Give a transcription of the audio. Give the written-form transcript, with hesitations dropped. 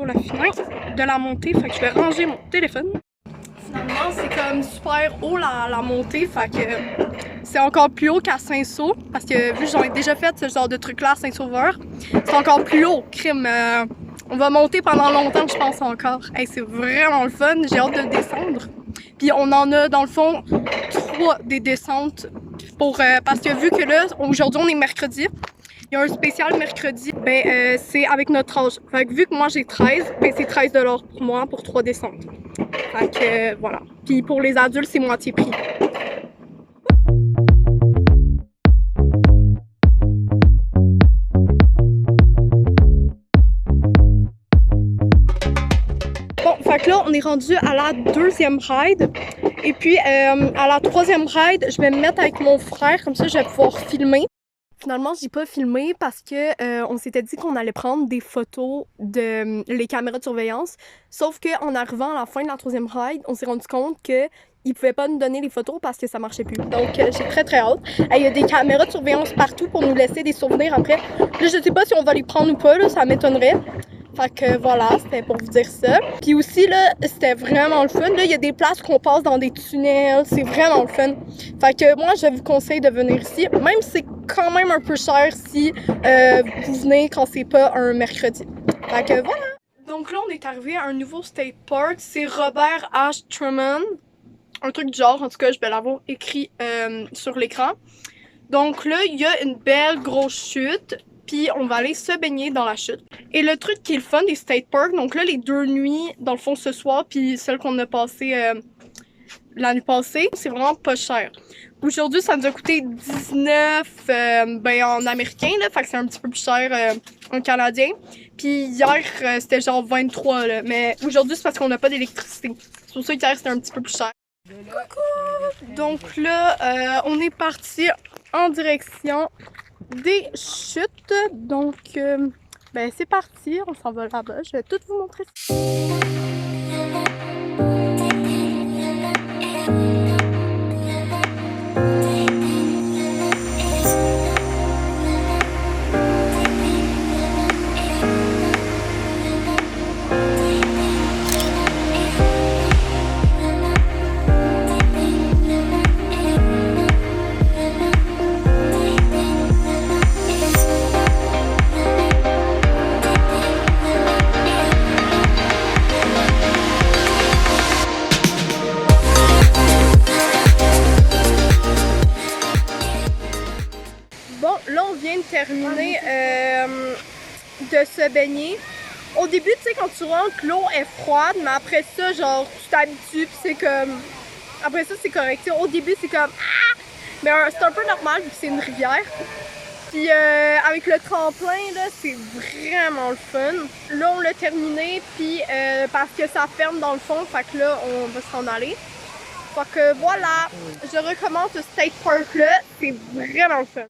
pour la finir de la montée, fait que je vais ranger mon téléphone. Finalement, c'est comme super haut la montée, fait que c'est encore plus haut qu'à Saint-Saul, parce que vu que j'en ai déjà fait ce genre de truc-là à Saint-Sauveur, c'est encore plus haut, crime. On va monter pendant longtemps, je pense encore. Hey, c'est vraiment le fun, j'ai hâte de descendre. Puis on en a dans le fond 3 des descentes pour parce que vu que là, aujourd'hui on est mercredi, il y a un spécial mercredi, ben c'est avec notre âge. Fait que vu que moi j'ai 13, ben c'est 13 $ pour moi pour 3 descentes. Fait que voilà. Puis pour les adultes, c'est moitié prix. Bon, fait que là, on est rendu à la 2e ride. Et puis, à la 3e ride, je vais me mettre avec mon frère, comme ça, je vais pouvoir filmer. Finalement, j'ai pas filmé parce que on s'était dit qu'on allait prendre des photos de les caméras de surveillance. Sauf qu'en arrivant à la fin de la 3e ride, on s'est rendu compte que ils pouvaient pas nous donner les photos parce que ça marchait plus. Donc, j'ai très hâte. Il y a des caméras de surveillance partout pour nous laisser des souvenirs après. Là, je sais pas si on va les prendre ou pas, là, ça m'étonnerait. Fait que voilà, c'était pour vous dire ça. Puis aussi, là, c'était vraiment le fun. Là, il y a des places qu'on passe dans des tunnels. C'est vraiment le fun. Fait que moi, je vous conseille de venir ici. Même si c'est quand même un peu cher si vous venez quand c'est pas un mercredi. Fait que voilà. Donc là, on est arrivé à un nouveau state park. C'est Robert H. Truman. Un truc du genre. En tout cas, je vais l'avoir écrit sur l'écran. Donc là, il y a une belle grosse chute. Puis on va aller se baigner dans la chute. Et le truc qui est le fun des state parks, donc là les 2 nuits, dans le fond ce soir, puis celle qu'on a passée la nuit passée, c'est vraiment pas cher. Aujourd'hui, ça nous a coûté 19 en américain, là, fait que c'est un petit peu plus cher en canadien. Puis hier, c'était genre 23, là, mais aujourd'hui c'est parce qu'on n'a pas d'électricité. C'est pour ça qu'hier c'était un petit peu plus cher. Coucou! Donc là, on est parti en direction des chutes, donc ben c'est parti, on s'en va là-bas, je vais tout vous montrer. Bon, là, on vient de terminer de se baigner. Au début, tu sais, quand tu rentres, l'eau est froide, mais après ça, genre, tu t'habitues, puis c'est comme... Après ça, c'est correct. Au début, c'est comme... Ah! Mais c'est un peu normal, vu que c'est une rivière. Puis avec le tremplin, là, c'est vraiment le fun. Là, on l'a terminé, puis parce que ça ferme dans le fond, fait que là, on va s'en aller. Fait que voilà, je recommence ce state park-là, c'est vraiment le fun.